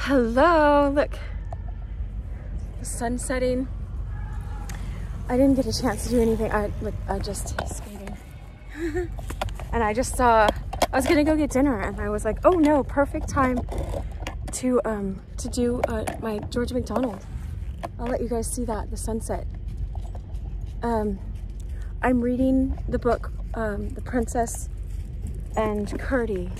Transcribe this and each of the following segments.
Hello, look, the sun's setting. I didn't get a chance to do anything. I just skating. And I just saw, I was gonna go get dinner and I was like, oh no, perfect time to do my George MacDonald. I'll let you guys see that, the sunset. I'm reading the book, The Princess and Curdie,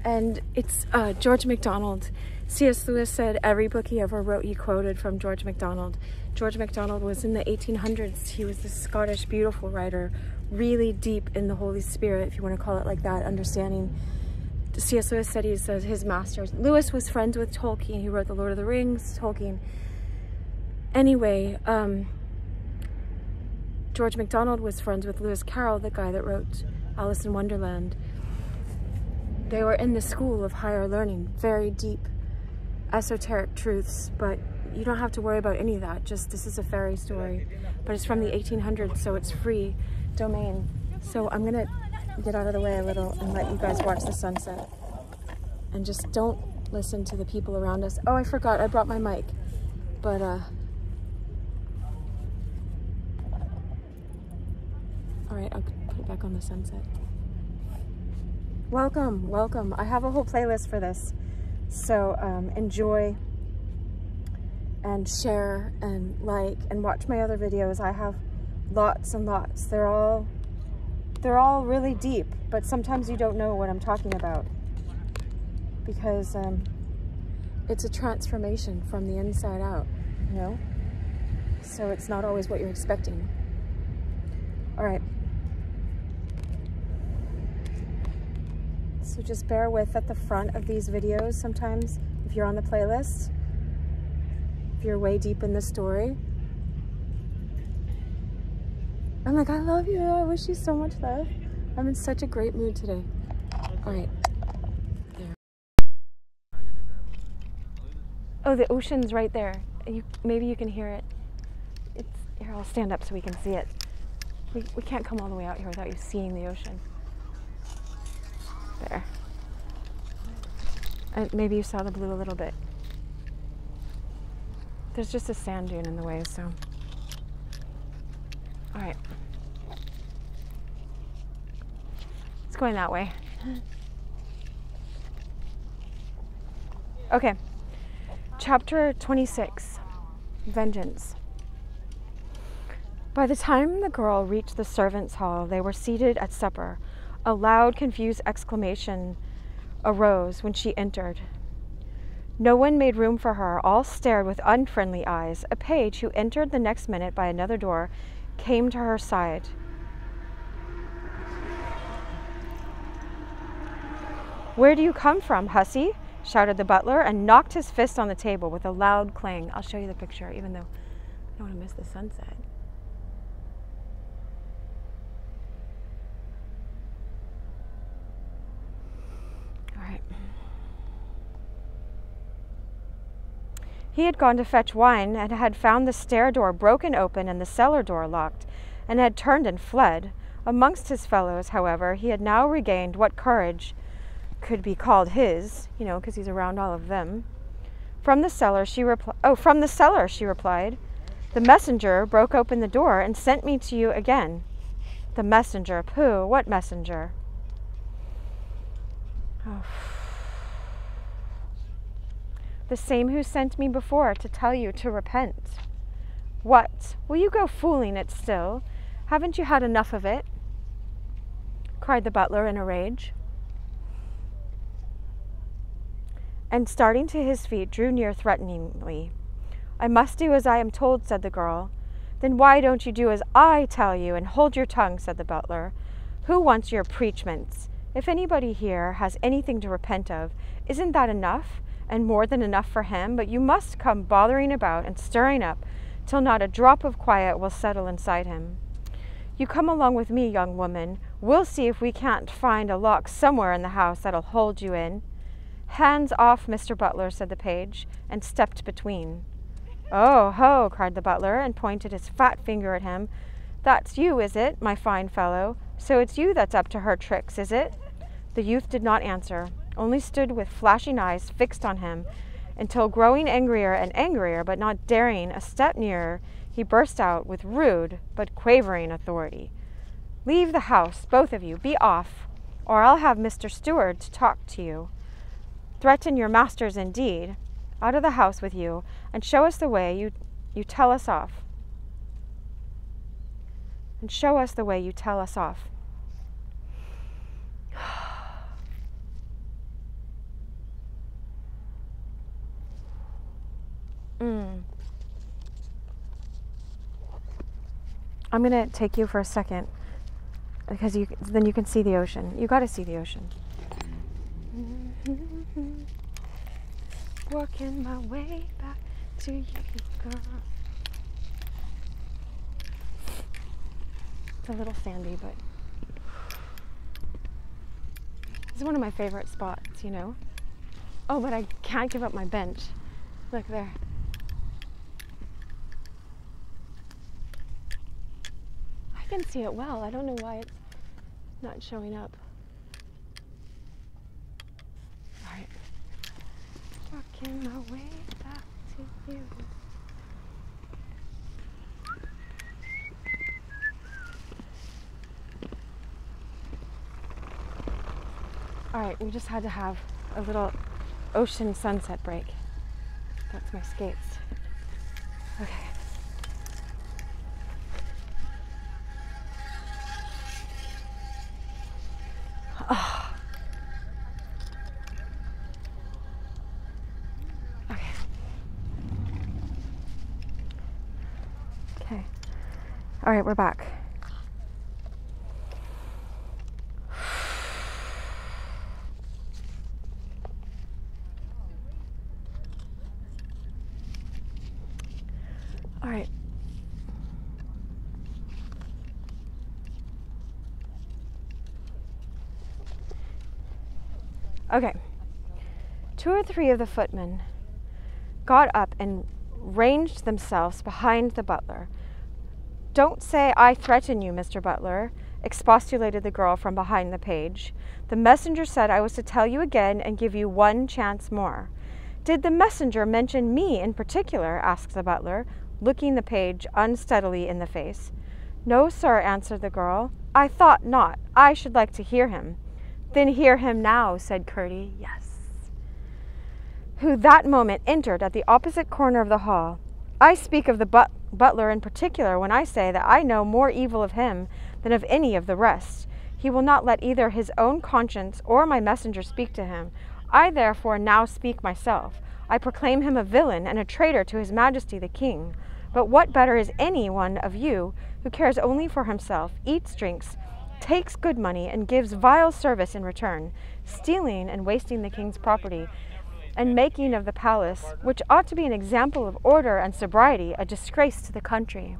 and it's George MacDonald. C.S. Lewis said every book he ever wrote he quoted from George MacDonald. George MacDonald was in the 1800s. He was this Scottish beautiful writer, really deep in the Holy Spirit, if you want to call it like that, understanding. C.S. Lewis said he says his masters. Lewis was friends with Tolkien. He wrote The Lord of the Rings, Tolkien. Anyway, George MacDonald was friends with Lewis Carroll, the guy that wrote Alice in Wonderland. They were in the school of higher learning, very deep esoteric truths, but you don't have to worry about any of that. Just, this is a fairy story, but it's from the 1800s, so it's free domain. So I'm gonna get out of the way a little and let you guys watch the sunset, and just don't listen to the people around us. Oh, I forgot, I brought my mic, but all right, I'll put it back on the sunset. Welcome, welcome. I have a whole playlist for this. So enjoy and share and like and watch my other videos. I have lots and lots. They're all really deep, but sometimes you don't know what I'm talking about because it's a transformation from the inside out, you know? So it's not always what you're expecting. All right. So just bear with at the front of these videos sometimes if you're on the playlist, if you're way deep in the story. I'm like, I love you, I wish you so much love. I'm in such a great mood today. All right, there. Oh, the ocean's right there. Maybe you can hear it. Here, I'll stand up so we can see it. We can't come all the way out here without you seeing the ocean. There. And maybe you saw the blue a little bit. There's just a sand dune in the way, so. All right. It's going that way. Okay. Chapter 26, Vengeance. By the time the girl reached the servants' hall, they were seated at supper. A loud, confused exclamation arose when she entered. No one made room for her. All stared with unfriendly eyes. A page, who entered the next minute by another door, came to her side. "Where do you come from, hussy?" shouted the butler, and knocked his fist on the table with a loud clang. I'll show you the picture, even though I don't want to miss the sunset. He had gone to fetch wine and had found the stair door broken open and the cellar door locked, and had turned and fled. Amongst his fellows, however, he had now regained what courage could be called his, you know, because he's around all of them. From the cellar, she replied. "The messenger broke open the door and sent me to you again." "The messenger? Pooh, what messenger?" Oh. "The same who sent me before to tell you to repent." "What? Will you go fooling it still? Haven't you had enough of it?" cried the butler in a rage. And starting to his feet, drew near threateningly. "I must do as I am told," said the girl. "Then why don't you do as I tell you and hold your tongue?" said the butler. "Who wants your preachments? If anybody here has anything to repent of, isn't that enough? And more than enough for him? But you must come bothering about and stirring up till not a drop of quiet will settle inside him. You come along with me, young woman. We'll see if we can't find a lock somewhere in the house that'll hold you in." "Hands off, Mr. Butler," said the page, and stepped between. "Oh, ho!" cried the butler, and pointed his fat finger at him. "That's you, is it, my fine fellow? So it's you that's up to her tricks, is it?" The youth did not answer, only stood with flashing eyes fixed on him, until, growing angrier and angrier, but not daring a step nearer, he burst out with rude but quavering authority. "Leave the house, both of you. Be off, or I'll have Mr. Steward to talk to you. Threaten your masters indeed. Out of the house with you, and show us the way you tell us off. And show us the way you tell us off." I'm going to take you for a second, because then you can see the ocean. You got to see the ocean. Working my way back to you, girl. It's a little sandy, but this is one of my favorite spots, you know. Oh, but I can't give up my bench. Look there. I can see it well. I don't know why it's not showing up. All right. Working my way back to you. All right, we just had to have a little ocean sunset break. That's my skates. Okay. Oh. Okay. Okay. All right, we're back. All right. Okay. 2 or 3 of the footmen got up and ranged themselves behind the butler. "Don't say I threaten you, Mr. Butler," expostulated the girl from behind the page. "The messenger said I was to tell you again and give you one chance more." "Did the messenger mention me in particular?" asked the butler, looking the page unsteadily in the face. "No, sir," answered the girl. "I thought not. I should like to hear him." "Then hear him now," said Curdie. Yes. Who that moment entered at the opposite corner of the hall. "I speak of the butler in particular when I say that I know more evil of him than of any of the rest. He will not let either his own conscience or my messenger speak to him. I therefore now speak myself. I proclaim him a villain and a traitor to his Majesty the King. But what better is any one of you who cares only for himself, eats, drinks, takes good money, and gives vile service in return, stealing and wasting the king's property, and making of the palace, which ought to be an example of order and sobriety, a disgrace to the country?"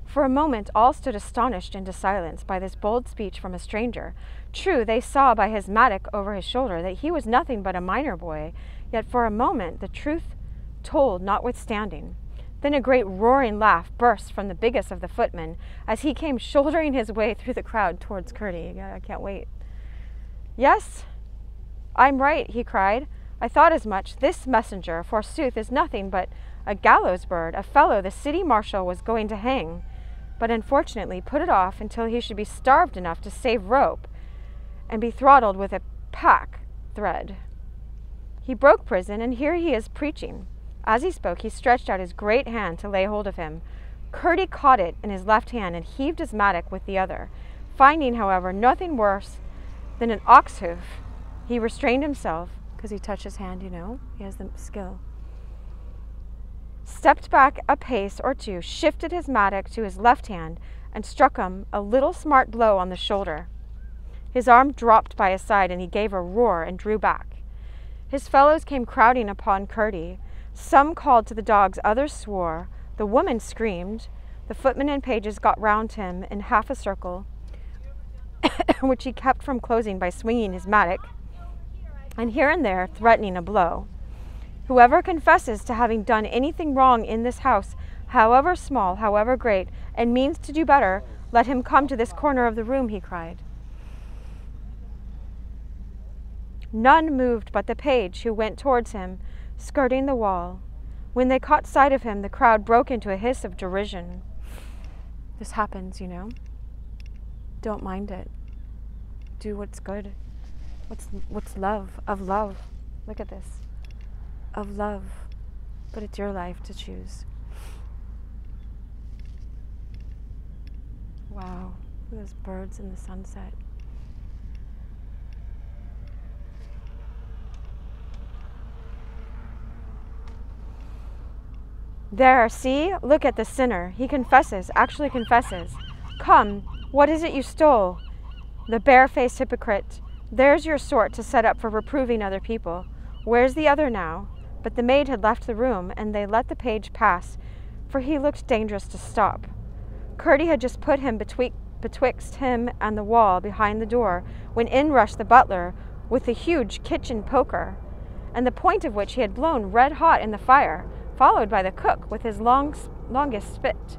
For a moment all stood astonished into silence by this bold speech from a stranger. True, they saw by his mattock over his shoulder that he was nothing but a miner boy, yet for a moment the truth told notwithstanding. Then a great roaring laugh burst from the biggest of the footmen as he came shouldering his way through the crowd towards Curdie. Yeah, I can't wait. "Yes, I'm right," he cried. "I thought as much. This messenger, forsooth, is nothing but a gallows bird, a fellow the city marshal was going to hang, but unfortunately put it off until he should be starved enough to save rope and be throttled with a pack thread. He broke prison, and here he is preaching." As he spoke, he stretched out his great hand to lay hold of him. Curdie caught it in his left hand and heaved his mattock with the other. Finding, however, nothing worse than an ox hoof, he restrained himself, because he touched his hand, you know, he has the skill, stepped back a pace or two, shifted his mattock to his left hand, and struck him a little smart blow on the shoulder. His arm dropped by his side, and he gave a roar and drew back. His fellows came crowding upon Curdie. Some called to the dogs, others swore. The woman screamed. The footmen and pages got round him in half a circle, which he kept from closing by swinging his mattock, and here and there threatening a blow. "Whoever confesses to having done anything wrong in this house, however small, however great, and means to do better, let him come to this corner of the room," he cried. None moved but the page, who went towards him, skirting the wall. When they caught sight of him, the crowd broke into a hiss of derision. This happens, you know. Don't mind it. Do what's good. What's love? Of love. Look at this. Of love. But it's your life to choose. Wow. Look at those birds in the sunset. There, see? Look at the sinner. He confesses, actually confesses. Come, what is it you stole? The bare-faced hypocrite. There's your sort to set up for reproving other people. Where's the other now? But the maid had left the room, and they let the page pass, for he looked dangerous to stop. Curdie had just put him betwixt him and the wall behind the door, when in rushed the butler with the huge kitchen poker, and the point of which he had blown red hot in the fire, followed by the cook with his longest spit.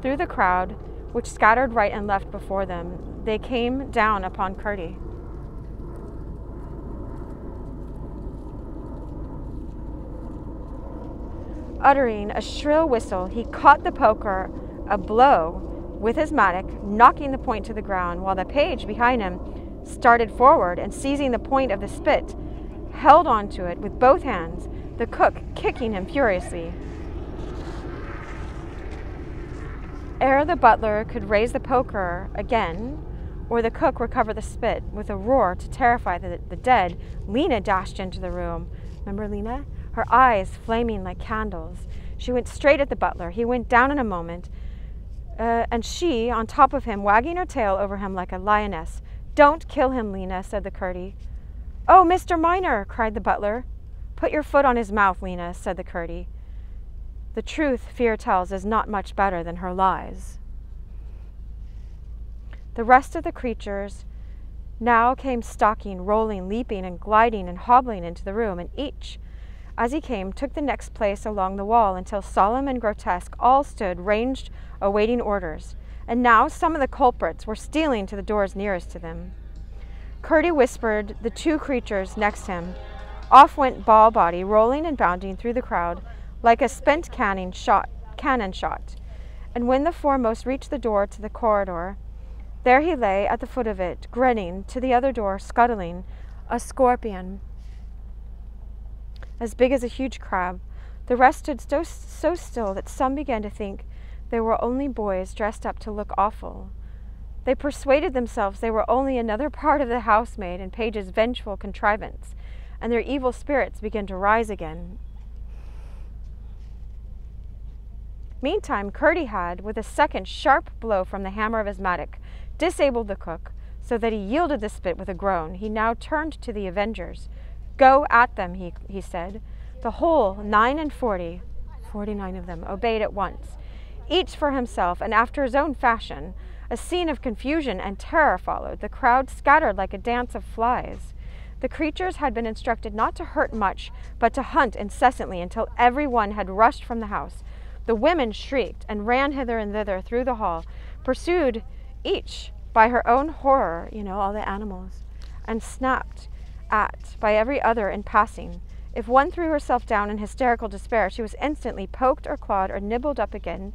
Through the crowd, which scattered right and left before them, they came down upon Curdie. Uttering a shrill whistle, he caught the poker a blow with his mattock, knocking the point to the ground, while the page behind him started forward and, seizing the point of the spit, held on to it with both hands, the cook kicking him furiously. Ere the butler could raise the poker again, or the cook recover the spit, with a roar to terrify the dead, Lena dashed into the room. Remember Lena? Her eyes flaming like candles. She went straight at the butler. He went down in a moment, and she, on top of him, wagging her tail over him like a lioness. Don't kill him, Lena, said the Curdie. Oh, Mr. Miner, cried the butler. Put your foot on his mouth, Lena, said the Curdie. The truth, fear tells, is not much better than her lies. The rest of the creatures now came stalking, rolling, leaping, and gliding and hobbling into the room, and each, as he came, took the next place along the wall, until solemn and grotesque all stood ranged, awaiting orders. And now some of the culprits were stealing to the doors nearest to them. Curdie whispered the two creatures next him. Off went Ball Body, rolling and bounding through the crowd like a spent cannon shot. And when the foremost reached the door to the corridor, there he lay at the foot of it, grinning, to the other door, scuttling, a scorpion as big as a huge crab. The rest stood so still that some began to think they were only boys dressed up to look awful. They persuaded themselves they were only another part of the housemaid and page's vengeful contrivance, and their evil spirits began to rise again. Meantime, Curdie had, with a second sharp blow from the hammer of his mattock, disabled the cook, so that he yielded the spit with a groan. He now turned to the avengers. Go at them, he said. The whole 49 of them, obeyed at once, each for himself and after his own fashion. A scene of confusion and terror followed. The crowd scattered like a dance of flies. The creatures had been instructed not to hurt much, but to hunt incessantly until every one had rushed from the house. The women shrieked and ran hither and thither through the hall, pursued each by her own horror, all the animals, and snapped at by every other in passing. If one threw herself down in hysterical despair, she was instantly poked or clawed or nibbled up again.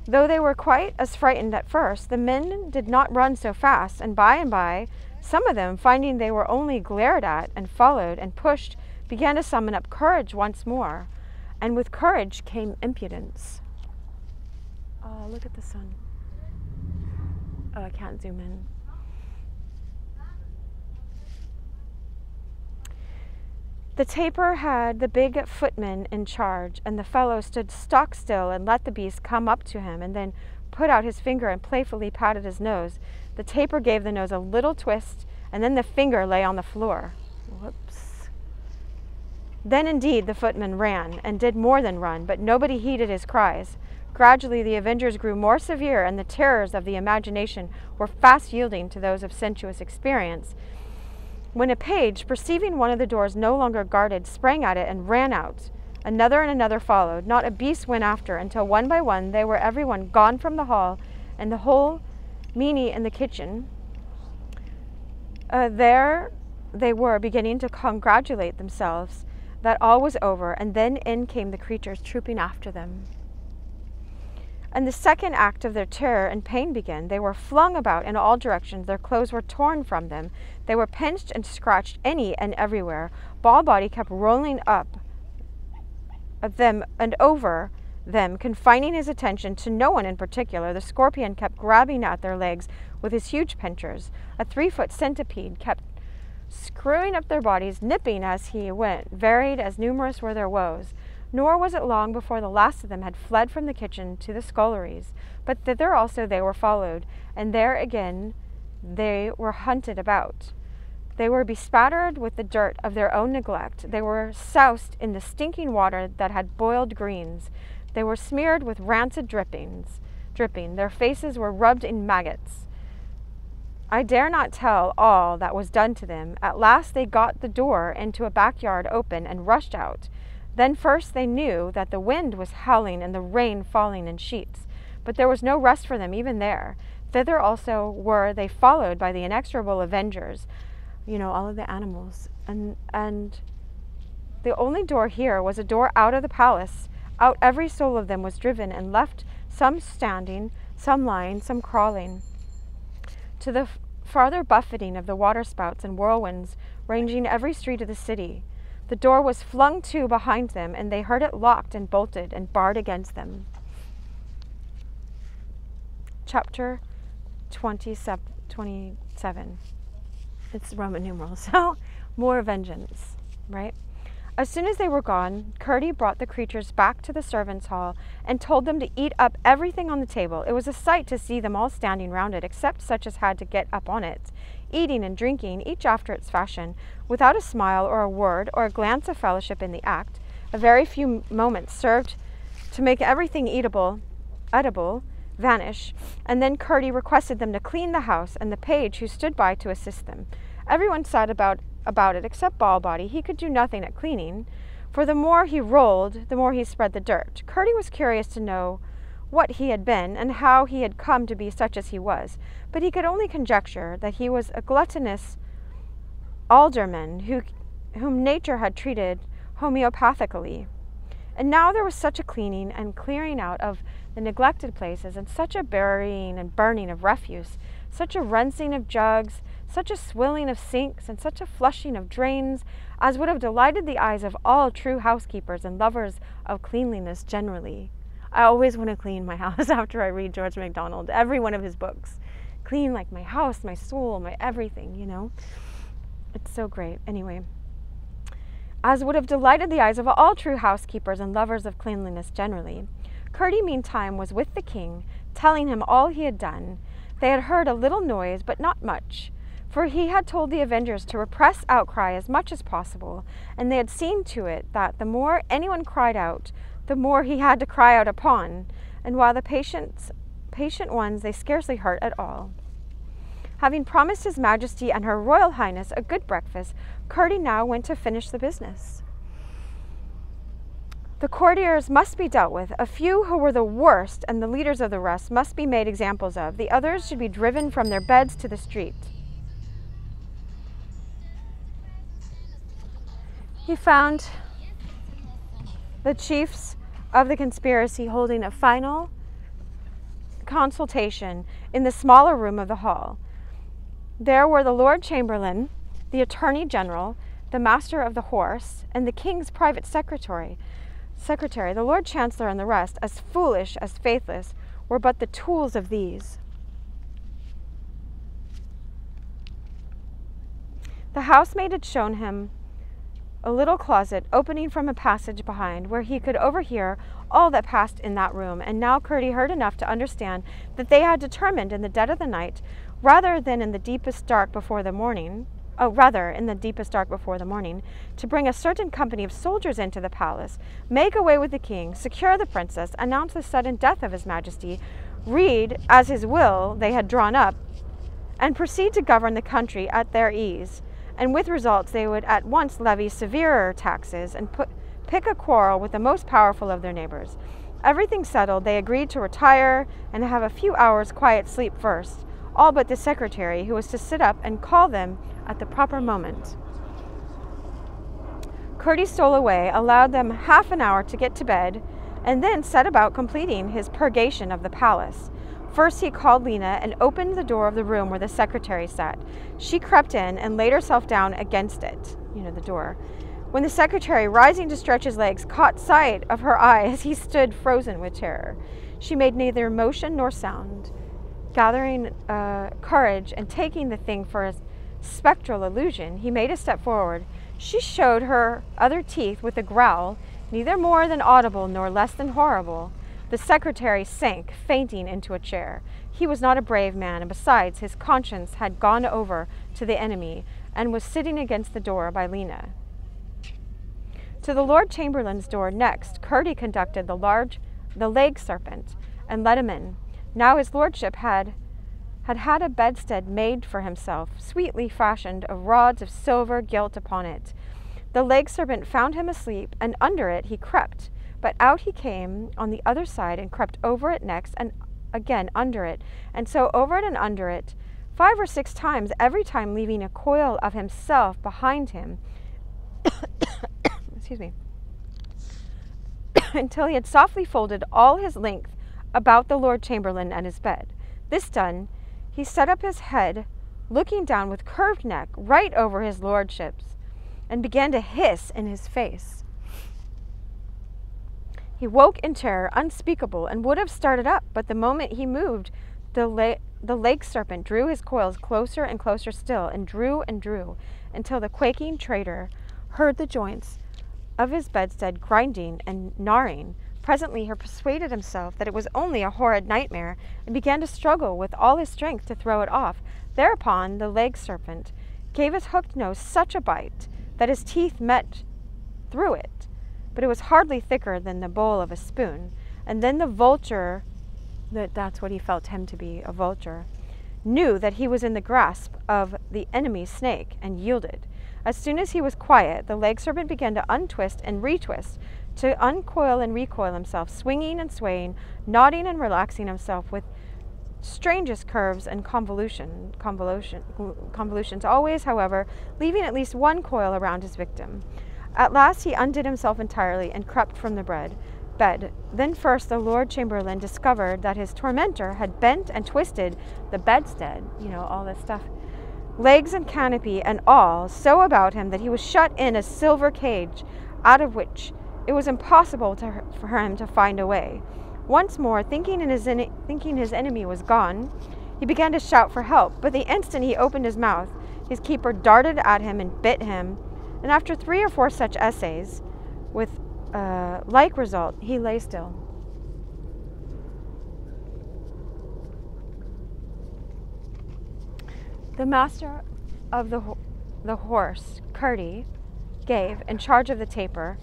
Though they were quite as frightened at first, the men did not run so fast, and by, some of them, finding they were only glared at and followed and pushed, began to summon up courage once more. And with courage came impudence. Oh, look at the sun. Oh, I can't zoom in. The taper had the big footman in charge, and the fellow stood stock still and let the beast come up to him, and then put out his finger and playfully patted his nose. The taper gave the nose a little twist, and then the finger lay on the floor. Whoops. Then indeed the footman ran, and did more than run, but nobody heeded his cries. Gradually the avengers grew more severe, and the terrors of the imagination were fast yielding to those of sensuous experience, when a page, perceiving one of the doors no longer guarded, sprang at it and ran out. Another and another followed. Not a beast went after, until one by one they were everyone gone from the hall, and the whole meanie in the kitchen. There they were beginning to congratulate themselves that all was over, and then in came the creatures trooping after them. And the second act of their terror and pain began. They were flung about in all directions. Their clothes were torn from them. They were pinched and scratched any and everywhere. Ball-body kept rolling up at them and over them, confining his attention to no one in particular. The scorpion kept grabbing at their legs with his huge pincers. A 3-foot centipede kept screwing up their bodies, nipping as he went. Varied as numerous were their woes. Nor was it long before the last of them had fled from the kitchen to the sculleries, but thither also they were followed, and there again they were hunted about. They were bespattered with the dirt of their own neglect. They were soused in the stinking water that had boiled greens. They were smeared with rancid dripping. Their faces were rubbed in maggots. I dare not tell all that was done to them. At last they got the door into a backyard open and rushed out. Then first they knew that the wind was howling and the rain falling in sheets. But there was no rest for them even there. Thither also were they followed by the inexorable avengers, all of the animals. And the only door here was a door out of the palace. Out every soul of them was driven and left, some standing, some lying, some crawling, to the farther buffeting of the waterspouts and whirlwinds ranging every street of the city. The door was flung to behind them, and they heard it locked and bolted and barred against them. Chapter 27. It's Roman numerals, so more vengeance, right? As soon as they were gone, Curdie brought the creatures back to the servants' hall and told them to eat up everything on the table. It was a sight to see them all standing round it, except such as had to get up on it, eating and drinking, each after its fashion, without a smile or a word or a glance of fellowship in the act. A very few moments served to make everything edible vanish, and then Curdie requested them to clean the house, and the page who stood by to assist them. Everyone sat about it except Ball-body. He could do nothing at cleaning, for the more he rolled, the more he spread the dirt. Curdie was curious to know what he had been, and how he had come to be such as he was, but he could only conjecture that he was a gluttonous alderman whom nature had treated homeopathically. And now there was such a cleaning and clearing out of the neglected places, and such a burying and burning of refuse, such a rinsing of jugs, such a swilling of sinks, and such a flushing of drains, as would have delighted the eyes of all true housekeepers and lovers of cleanliness generally. I always want to clean my house after I read George MacDonald, every one of his books. Clean like my house, my soul, my everything, It's so great. Anyway, as would have delighted the eyes of all true housekeepers and lovers of cleanliness generally. Curdie, meantime, was with the king, telling him all he had done. They had heard a little noise, but not much, for he had told the avengers to repress outcry as much as possible, and they had seen to it that the more anyone cried out, the more he had to cry out upon, and while the patient ones they scarcely hurt at all. Having promised His Majesty and Her Royal Highness a good breakfast, Curdie now went to finish the business. The courtiers must be dealt with. A few who were the worst and the leaders of the rest must be made examples of. The others should be driven from their beds to the street. He found the chiefs of the conspiracy holding a final consultation in the smaller room of the hall. There were the Lord Chamberlain, the Attorney General, the Master of the Horse, and the King's private secretary. The Lord Chancellor and the rest, as foolish as faithless, were but the tools of these. The housemaid had shown him a little closet opening from a passage behind, where he could overhear all that passed in that room, and now Curdie heard enough to understand that they had determined in the dead of the night, rather in the deepest dark before the morning, to bring a certain company of soldiers into the palace, make away with the king, secure the princess, announce the sudden death of His Majesty, read as his will they had drawn up, and proceed to govern the country at their ease. And with results they would at once levy severer taxes and pick a quarrel with the most powerful of their neighbors. Everything settled, they agreed to retire and have a few hours' quiet sleep first, all but the secretary, who was to sit up and call them at the proper moment. Curdie stole away, allowed them half an hour to get to bed, and then set about completing his purgation of the palace. First, he called Lena and opened the door of the room where the secretary sat. She crept in and laid herself down against it, the door. When the secretary, rising to stretch his legs, caught sight of her eyes, he stood frozen with terror. She made neither motion nor sound. Gathering courage and taking the thing for a spectral illusion, he made a step forward. She showed her other teeth with a growl, neither more than audible nor less than horrible. The secretary sank, fainting, into a chair. He was not a brave man, and besides, his conscience had gone over to the enemy, and was sitting against the door by Lena. To the Lord Chamberlain's door next, Curdie conducted the leg serpent, and let him in. Now his lordship had a bedstead made for himself, sweetly fashioned of rods of silver gilt upon it. The leg serpent found him asleep, and under it he crept. But out he came on the other side and crept over it next, and again under it, and so over it and under it, 5 or 6 times, every time leaving a coil of himself behind him, excuse me, until he had softly folded all his length about the Lord Chamberlain and his bed. This done, he set up his head, looking down with curved neck right over his lordship's, and began to hiss in his face. He woke in terror unspeakable, and would have started up, but the moment he moved, the leg serpent drew his coils closer and closer still, and drew, until the quaking traitor heard the joints of his bedstead grinding and gnawing. Presently he persuaded himself that it was only a horrid nightmare, and began to struggle with all his strength to throw it off. Thereupon the leg serpent gave his hooked nose such a bite that his teeth met through it, but it was hardly thicker than the bowl of a spoon. And then the vulture, that's what he felt him to be, a vulture, knew that he was in the grasp of the enemy snake, and yielded. As soon as he was quiet, the leg serpent began to untwist and retwist, to uncoil and recoil himself, swinging and swaying, nodding and relaxing himself with strangest curves and convolutions, always, however, leaving at least one coil around his victim. At last he undid himself entirely and crept from the bed. Then first the Lord Chamberlain discovered that his tormentor had bent and twisted the bedstead, all this stuff, legs and canopy and all, so about him that he was shut in a silver cage, out of which it was impossible for him to find a way. Once more, thinking his enemy was gone, he began to shout for help, but the instant he opened his mouth, his keeper darted at him and bit him, and after 3 or 4 such essays, with like result, he lay still. The master of the horse, Curdie, gave, in charge of the taper,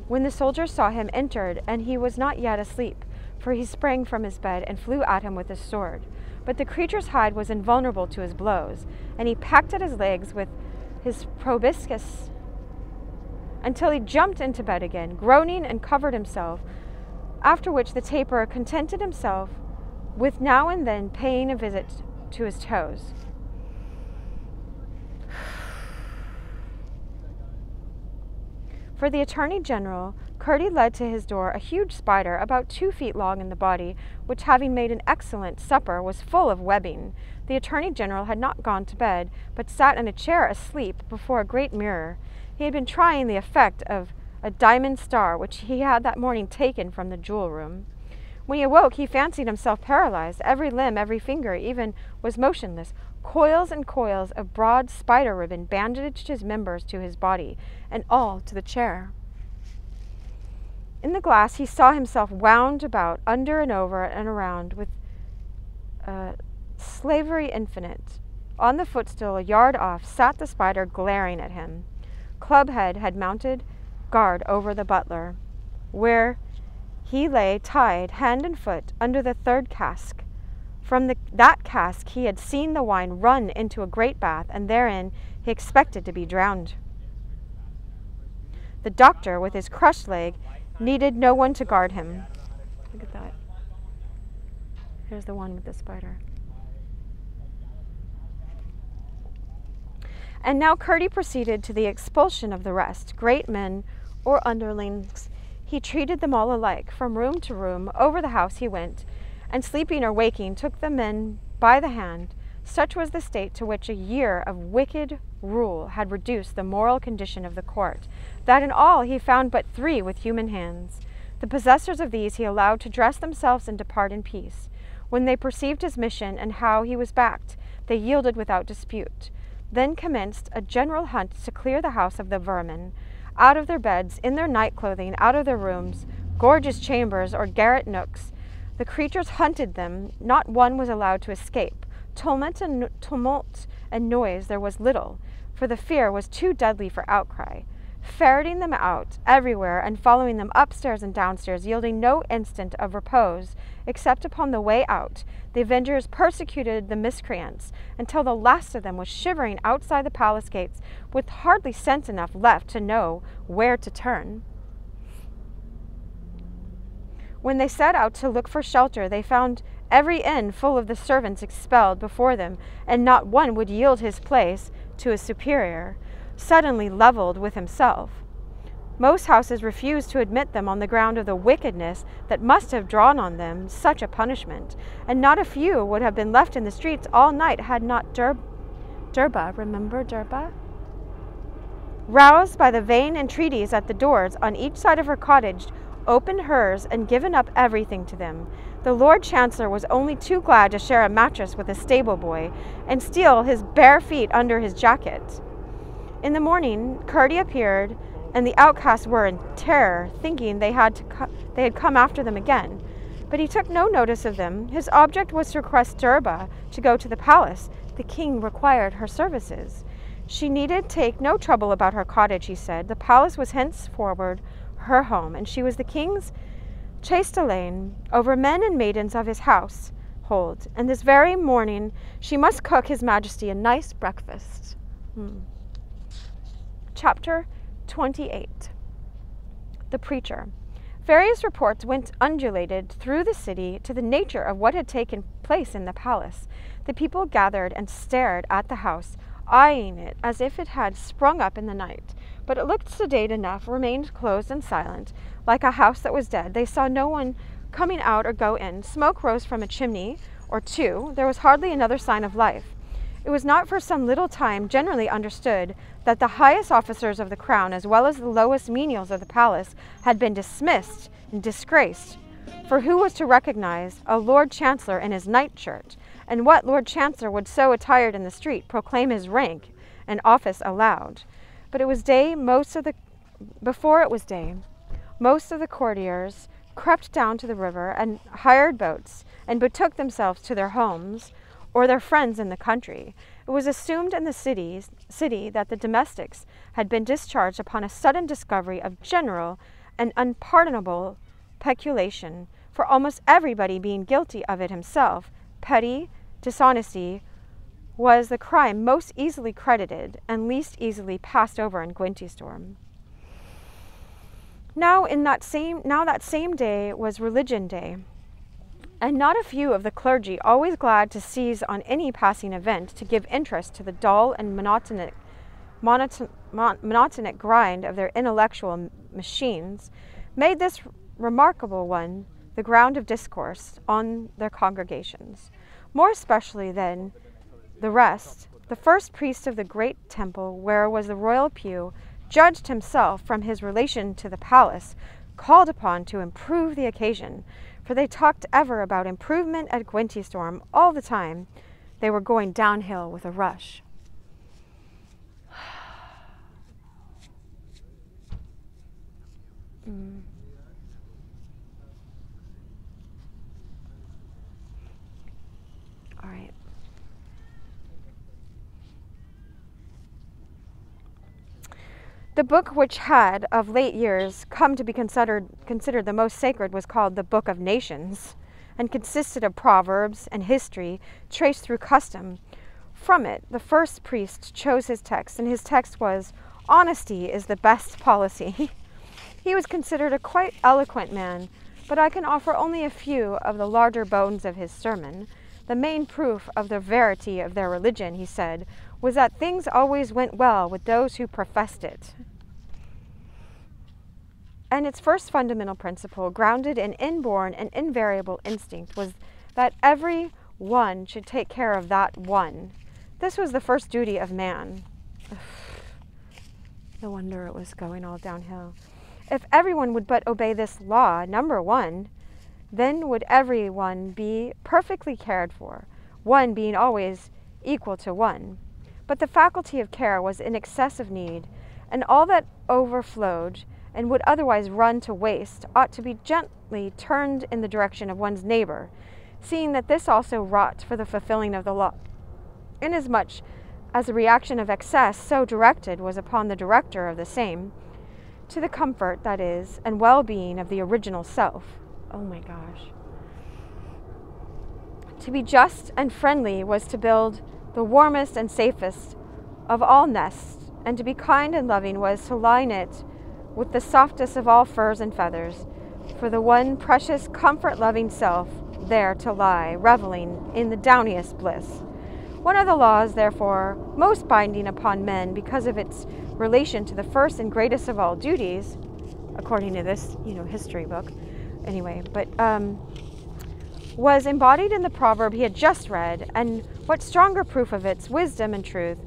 when the soldiers saw him, entered, and he was not yet asleep, for he sprang from his bed and flew at him with his sword. But the creature's hide was invulnerable to his blows, and he pecked at his legs with his proboscis until he jumped into bed again, groaning, and covered himself, after which the taper contented himself with now and then paying a visit to his toes. For the Attorney General, Curdie led to his door a huge spider about 2 feet long in the body, which, having made an excellent supper, was full of webbing. The Attorney General had not gone to bed, but sat in a chair asleep before a great mirror. He had been trying the effect of a diamond star, which he had that morning taken from the jewel room. When he awoke, he fancied himself paralyzed. Every limb, every finger even, was motionless. Coils and coils of broad spider ribbon bandaged his members to his body, and all to the chair. In the glass he saw himself wound about, under and over and around, with slavery infinite. On the footstool, a yard off, sat the spider glaring at him. Clubhead had mounted guard over the butler, where he lay tied hand and foot under the 3rd cask. From that cask he had seen the wine run into a great bath, and therein he expected to be drowned. The doctor, with his crushed leg, needed no one to guard him. Look at that. Here's the one with the spider. And now Curdie proceeded to the expulsion of the rest, great men or underlings. He treated them all alike. From room to room, over the house he went, and sleeping or waking, took the men by the hand. Such was the state to which a year of wicked rule had reduced the moral condition of the court, that in all he found but 3 with human hands. The possessors of these he allowed to dress themselves and depart in peace. When they perceived his mission and how he was backed, they yielded without dispute. Then commenced a general hunt to clear the house of the vermin, out of their beds, in their night clothing, out of their rooms, gorgeous chambers, or garret nooks. The creatures hunted them, not one was allowed to escape. Tumult and noise there was little, for the fear was too deadly for outcry. Ferreting them out everywhere and following them upstairs and downstairs, yielding no instant of repose except upon the way out, the avengers persecuted the miscreants until the last of them was shivering outside the palace gates, with hardly sense enough left to know where to turn. When they set out to look for shelter, they found every inn full of the servants expelled before them, and not one would yield his place to a superior, suddenly levelled with himself. Most houses refused to admit them on the ground of the wickedness that must have drawn on them such a punishment, and not a few would have been left in the streets all night had not Durba, remember Durba? Roused by the vain entreaties at the doors on each side of her cottage, opened hers and given up everything to them. The Lord Chancellor was only too glad to share a mattress with a stable boy and steal his bare feet under his jacket. In the morning, Curdie appeared, and the outcasts were in terror, thinking they had come after them again. But he took no notice of them. His object was to request Durba to go to the palace. The king required her services. She needed take no trouble about her cottage, he said. The palace was henceforward her home, and she was the king's chastelaine over men and maidens of his household. And this very morning she must cook his majesty a nice breakfast. Chapter 28. The Preacher. Various reports went undulated through the city to the nature of what had taken place in the palace. The people gathered and stared at the house, eyeing it as if it had sprung up in the night. But it looked sedate enough, remained closed and silent, like a house that was dead. They saw no one coming out or go in. Smoke rose from a chimney or two. There was hardly another sign of life. It was not for some little time generally understood that the highest officers of the crown, as well as the lowest menials of the palace, had been dismissed and disgraced. For who was to recognize a Lord Chancellor in his nightshirt? And what Lord Chancellor would so attired in the street proclaim his rank and office aloud? But it was day. Before it was day, most of the courtiers crept down to the river and hired boats and betook themselves to their homes or their friends in the country. It was assumed in the city that the domestics had been discharged upon a sudden discovery of general and unpardonable peculation, for almost everybody being guilty of it himself. Petty dishonesty was the crime most easily credited and least easily passed over in Gwentystorm. Now that same day was Religion Day, and not a few of the clergy, always glad to seize on any passing event to give interest to the dull and monotonic grind of their intellectual machines, made this remarkable one the ground of discourse on their congregations. More especially than the rest, the first priest of the great temple, where was the royal pew, judged himself from his relation to the palace, called upon to improve the occasion, for they talked ever about improvement at Gwentystorm all the time. They were going downhill with a rush. All right. The book which had, of late years, come to be considered the most sacred was called the Book of Nations, and consisted of proverbs and history traced through custom. From it, the first priest chose his text, and his text was, "Honesty is the best policy." He was considered a quite eloquent man, but I can offer only a few of the larger bones of his sermon. The main proof of the verity of their religion, he said, was that things always went well with those who professed it. And its first fundamental principle, grounded in inborn and invariable instinct, was that every one should take care of that one. This was the first duty of man. No wonder it was going all downhill. If everyone would but obey this law, number one, then would everyone be perfectly cared for, one being always equal to one. But the faculty of care was in excessive need, and all that overflowed and would otherwise run to waste ought to be gently turned in the direction of one's neighbor, seeing that this also wrought for the fulfilling of the law, inasmuch as the reaction of excess so directed was upon the director of the same, to the comfort, that is, and well-being of the original self. Oh my gosh. To be just and friendly was to build the warmest and safest of all nests, and to be kind and loving was to line it with the softest of all furs and feathers, for the one precious comfort-loving self there to lie, reveling in the downiest bliss. One of the laws, therefore, most binding upon men because of its relation to the first and greatest of all duties, according to this, history book, anyway, but was embodied in the proverb he had just read, and what stronger proof of its wisdom and truth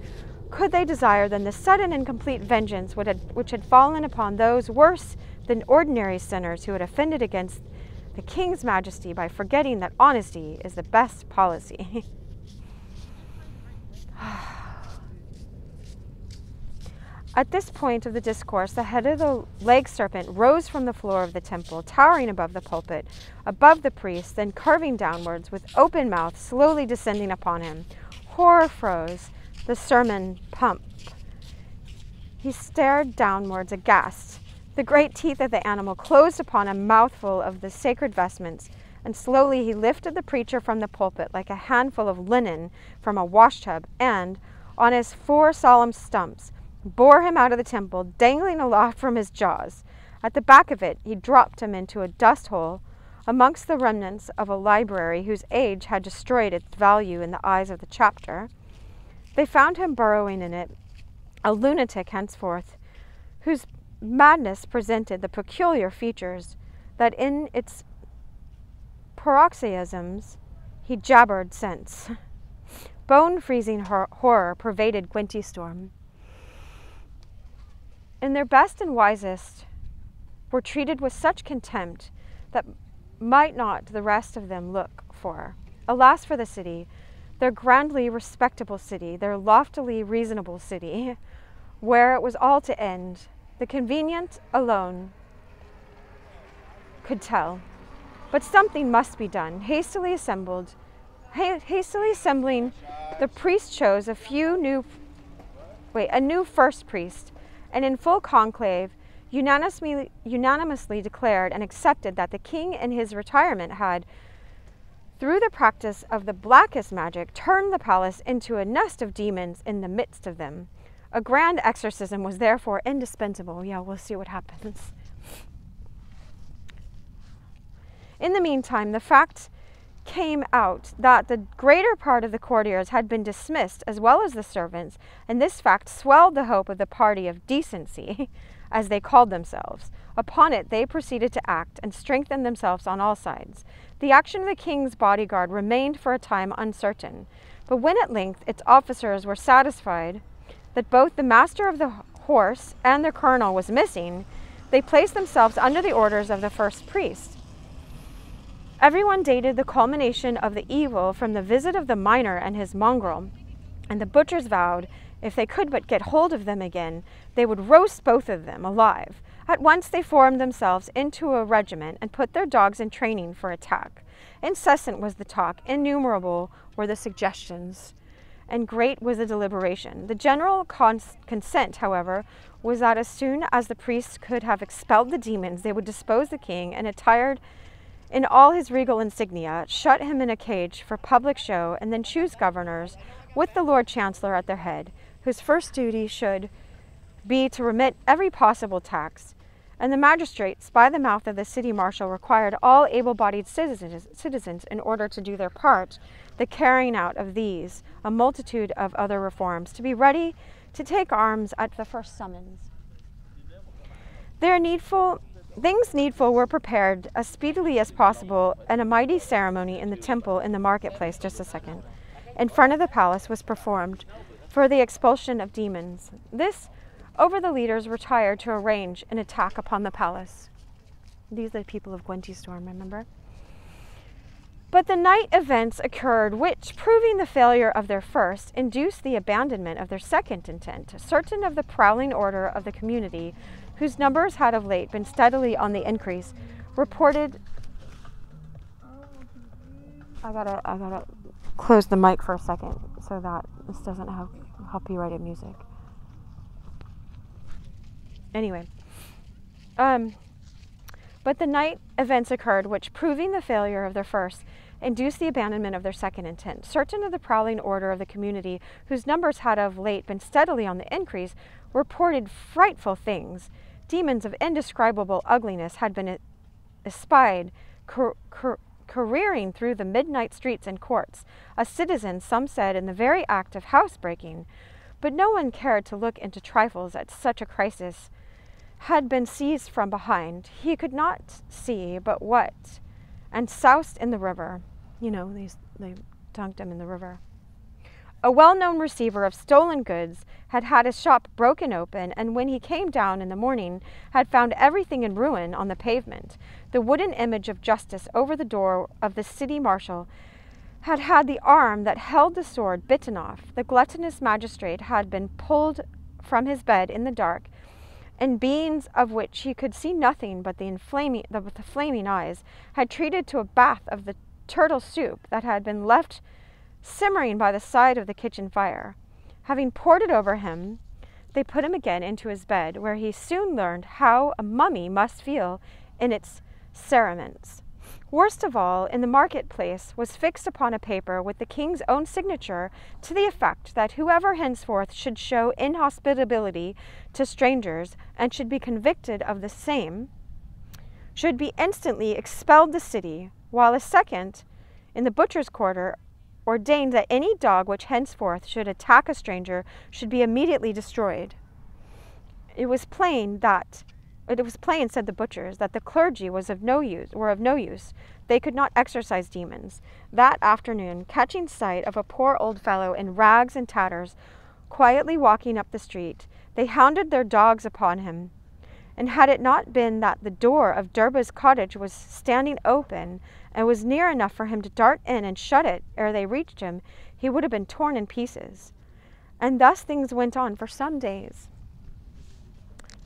could they desire than the sudden and complete vengeance which had fallen upon those worse than ordinary sinners who had offended against the king's majesty by forgetting that honesty is the best policy. At this point of the discourse, the head of the leg serpent rose from the floor of the temple, towering above the pulpit, above the priest, then curving downwards, with open mouth, slowly descending upon him. Horror froze the sermon pump. He stared downwards, aghast. The great teeth of the animal closed upon a mouthful of the sacred vestments, and slowly he lifted the preacher from the pulpit like a handful of linen from a washtub, and, on his 4 solemn stumps, bore him out of the temple, dangling aloft from his jaws. At the back of it, he dropped him into a dust hole amongst the remnants of a library whose age had destroyed its value in the eyes of the chapter. They found him burrowing in it, a lunatic henceforth, whose madness presented the peculiar features that in its paroxysms he jabbered sense. Bone-freezing horror pervaded Gwenti Storm. And their best and wisest were treated with such contempt that might not the rest of them look for. Alas for the city, their grandly respectable city, their loftily reasonable city, where it was all to end. The convenient alone could tell. But something must be done. Hastily assembling, the priest chose a new first priest, and in full conclave unanimously declared and accepted that the king in his retirement had, through the practice of the blackest magic, turned the palace into a nest of demons in the midst of them. A grand exorcism was therefore indispensable. Yeah, we'll see what happens. In the meantime, the fact came out that the greater part of the courtiers had been dismissed, as well as the servants, and this fact swelled the hope of the party of decency, as they called themselves. Upon it they proceeded to act, and strengthened themselves on all sides. The action of the king's bodyguard remained for a time uncertain, but when at length its officers were satisfied that both the master of the horse and the colonel was missing, they placed themselves under the orders of the first priest. Everyone dated the culmination of the evil from the visit of the miner and his mongrel, and the butchers vowed, if they could but get hold of them again, they would roast both of them alive. At once they formed themselves into a regiment and put their dogs in training for attack. Incessant was the talk, innumerable were the suggestions, and great was the deliberation. The general consent, however, was that as soon as the priests could have expelled the demons, they would dispose the king, and attired in all his regal insignia, shut him in a cage for public show, and then choose governors, with the Lord Chancellor at their head, whose first duty should be to remit every possible tax, and the magistrates, by the mouth of the city marshal, required all able-bodied citizens, in order to do their part, the carrying out of these, a multitude of other reforms, to be ready to take arms at the first summons. Things needful were prepared as speedily as possible, and a mighty ceremony in the temple in the marketplace, just a second, in front of the palace was performed for the expulsion of demons. This over the leaders retired to arrange an attack upon the palace. These are the people of Gwenti Storm, remember? But the night events occurred which, proving the failure of their first, induced the abandonment of their second intent. Certain of the prowling order of the community, whose numbers had of late been steadily on the increase, reported... I gotta close the mic for a second so that this doesn't have copyrighted music. Anyway, but the night events occurred which, proving the failure of their first, induced the abandonment of their second intent. Certain of the prowling order of the community, whose numbers had of late been steadily on the increase, reported frightful things. Demons of indescribable ugliness had been espied careering through the midnight streets and courts. A citizen, some said, in the very act of housebreaking, but no one cared to look into trifles at such a crisis, had been seized from behind. He could not see but what, and soused in the river. You know, they dunked him in the river. A well-known receiver of stolen goods had had his shop broken open, and when he came down in the morning, had found everything in ruin on the pavement. The wooden image of justice over the door of the city marshal had had the arm that held the sword bitten off. The gluttonous magistrate had been pulled from his bed in the dark, and beings of which he could see nothing but the flaming eyes, had treated to a bath of the turtle soup that had been left simmering by the side of the kitchen fire. Having poured it over him, they put him again into his bed, where he soon learned how a mummy must feel in its cerements. Worst of all, in the marketplace was fixed upon a paper with the king's own signature, to the effect that whoever henceforth should show inhospitability to strangers, and should be convicted of the same, should be instantly expelled the city, while a second, in the butcher's quarter, ordained that any dog which henceforth should attack a stranger should be immediately destroyed. It was plain, said the butchers, that the clergy were of no use. They could not exorcise demons. That afternoon, catching sight of a poor old fellow in rags and tatters, quietly walking up the street, they hounded their dogs upon him. And had it not been that the door of Durba's cottage was standing open, and was near enough for him to dart in and shut it ere they reached him, he would have been torn in pieces. And thus things went on for some days.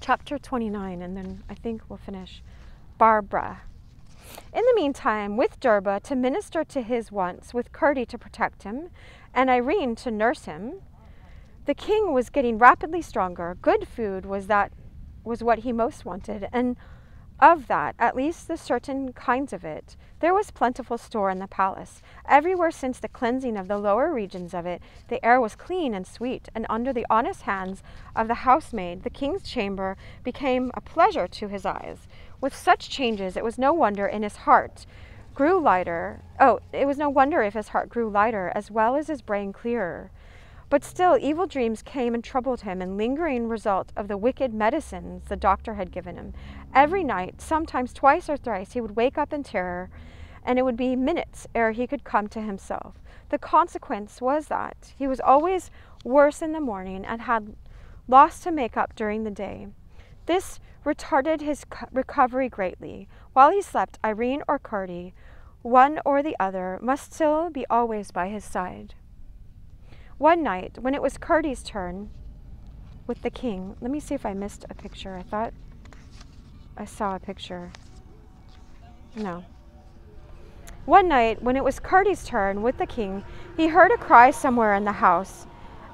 Chapter 29, and then I think we'll finish. Barbara. In the meantime, with Durba to minister to his wants, with Curdie to protect him, and Irene to nurse him, the king was getting rapidly stronger. Good food was what he most wanted, and of that, at least the certain kinds of it, there was plentiful store in the palace. Everywhere since the cleansing of the lower regions of it, the air was clean and sweet, and under the honest hands of the housemaid, the king's chamber became a pleasure to his eyes. With such changes, it was no wonder if his heart grew lighter, as well as his brain clearer. But still, evil dreams came and troubled him, and lingering result of the wicked medicines the doctor had given him. Every night, sometimes twice or thrice, he would wake up in terror, and it would be minutes ere he could come to himself. The consequence was that he was always worse in the morning, and had loss to make up during the day. This retarded his recovery greatly. While he slept, Irene or Curdie, one or the other, must still be always by his side. One night, when it was Curdie's turn with the king, let me see if I missed a picture. I thought I saw a picture. No. One night, when it was Curdie's turn with the king, he heard a cry somewhere in the house,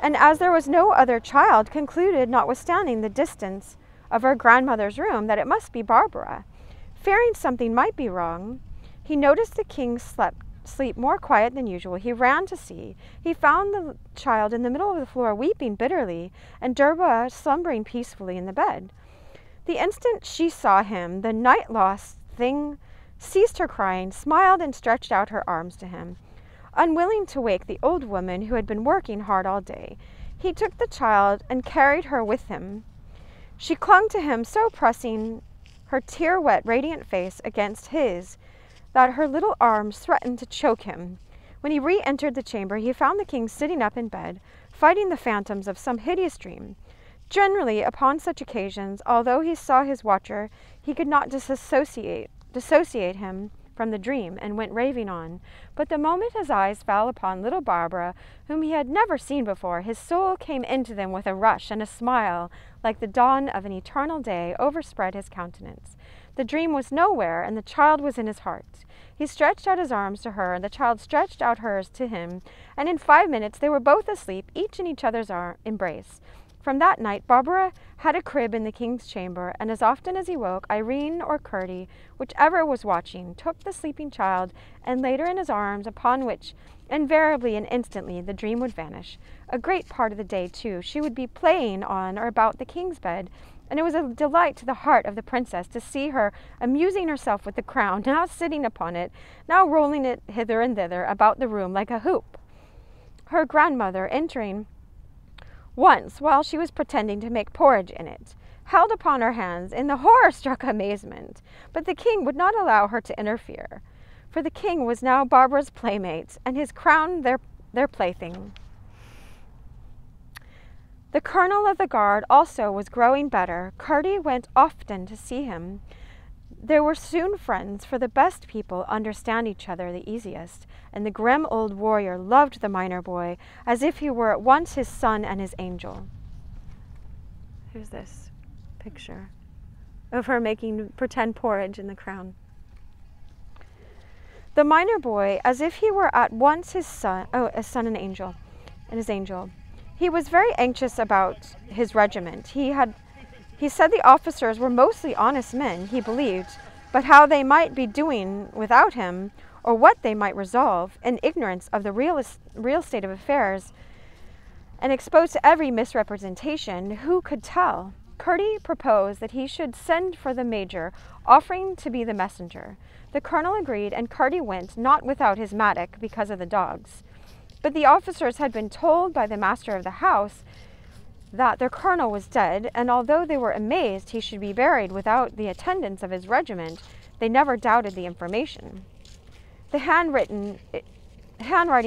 and as there was no other child, concluded, notwithstanding the distance of her grandmother's room, that it must be Barbara. Fearing something might be wrong, he noticed the king sleep more quiet than usual. He ran to see. He found the child in the middle of the floor, weeping bitterly, and Durba slumbering peacefully in the bed. The instant she saw him, the night-lost thing ceased her crying, smiled, and stretched out her arms to him. Unwilling to wake the old woman who had been working hard all day, he took the child and carried her with him. She clung to him, so pressing her tear-wet, radiant face against his that her little arms threatened to choke him. When he re-entered the chamber, he found the king sitting up in bed, fighting the phantoms of some hideous dream. Generally, upon such occasions, although he saw his watcher, he could not dissociate him from the dream, and went raving on. But the moment his eyes fell upon little Barbara, whom he had never seen before, his soul came into them with a rush, and a smile, like the dawn of an eternal day, overspread his countenance. The dream was nowhere, and the child was in his heart. He stretched out his arms to her, and the child stretched out hers to him, and in 5 minutes they were both asleep, each in each other's embrace. From that night, Barbara had a crib in the king's chamber, and as often as he woke, Irene or Curdie, whichever was watching, took the sleeping child and laid her in his arms, upon which, invariably and instantly, the dream would vanish. A great part of the day, too, she would be playing on or about the king's bed, and it was a delight to the heart of the princess to see her amusing herself with the crown, now sitting upon it, now rolling it hither and thither about the room like a hoop. Her grandmother, entering once, while she was pretending to make porridge in it, held upon her hands in the horror-struck amazement, but the king would not allow her to interfere, for the king was now Barbara's playmate, and his crown their plaything. The colonel of the guard also was growing better. Curdie went often to see him. They were soon friends, for the best people understand each other the easiest, and the grim old warrior loved the miner boy as if he were at once his son and his angel. Here's this picture of her making pretend porridge in the crown. The miner boy, as if he were at once his son, a son and angel, and his angel. He was very anxious about his regiment. He said the officers were mostly honest men, he believed, but how they might be doing without him, or what they might resolve, in ignorance of the real state of affairs, and exposed to every misrepresentation, who could tell? Curdie proposed that he should send for the major, offering to be the messenger. The colonel agreed, and Curdie went, not without his mattock, because of the dogs. But the officers had been told by the master of the house that their colonel was dead, and although they were amazed he should be buried without the attendance of his regiment, they never doubted the information. The handwriting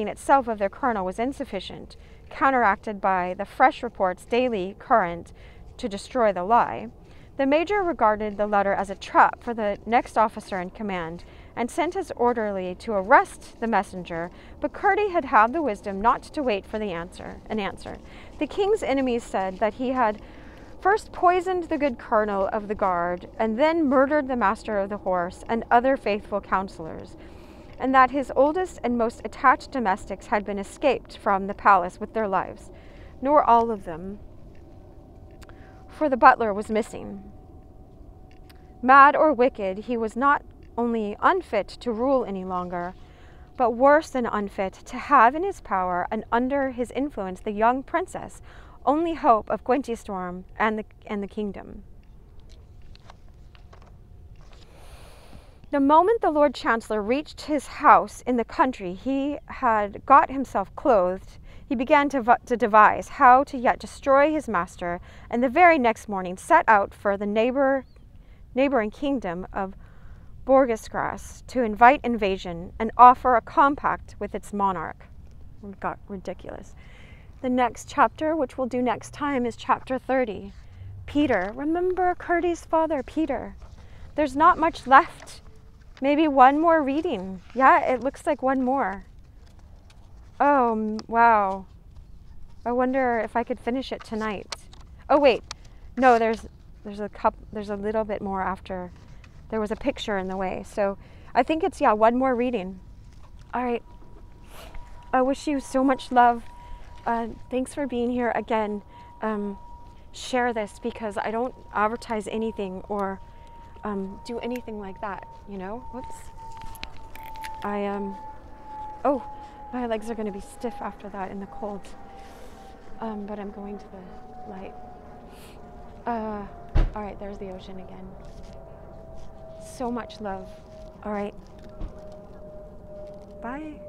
itself of their colonel was insufficient, counteracted by the fresh reports daily current to destroy the lie. The major regarded the letter as a trap for the next officer in command, and sent his orderly to arrest the messenger, but Curdie had had the wisdom not to wait for an answer. The king's enemies said that he had first poisoned the good colonel of the guard, and then murdered the master of the horse and other faithful counselors, and that his oldest and most attached domestics had been escaped from the palace with their lives, nor all of them, for the butler was missing. Mad or wicked, he was not only unfit to rule any longer, but worse than unfit to have in his power and under his influence the young princess, only hope of Gwentistorm and the kingdom. The moment the Lord Chancellor reached his house in the country, he had got himself clothed. He began to devise how to yet destroy his master, and the very next morning set out for the neighboring kingdom of Borgesgras to invite invasion and offer a compact with its monarch. It got ridiculous. The next chapter, which we'll do next time, is chapter 30. Peter. Remember Curdie's father, Peter. There's not much left. Maybe one more reading. Yeah, it looks like one more. Oh, wow. I wonder if I could finish it tonight. Oh, wait. No, there's a little bit more after. There was a picture in the way. So I think it's, yeah, one more reading. All right. I wish you so much love. Thanks for being here again. Share this, because I don't advertise anything or do anything like that, you know? Whoops. Oh, my legs are going to be stiff after that in the cold. But I'm going to the light. All right, there's the ocean again. So much love. All right. Bye.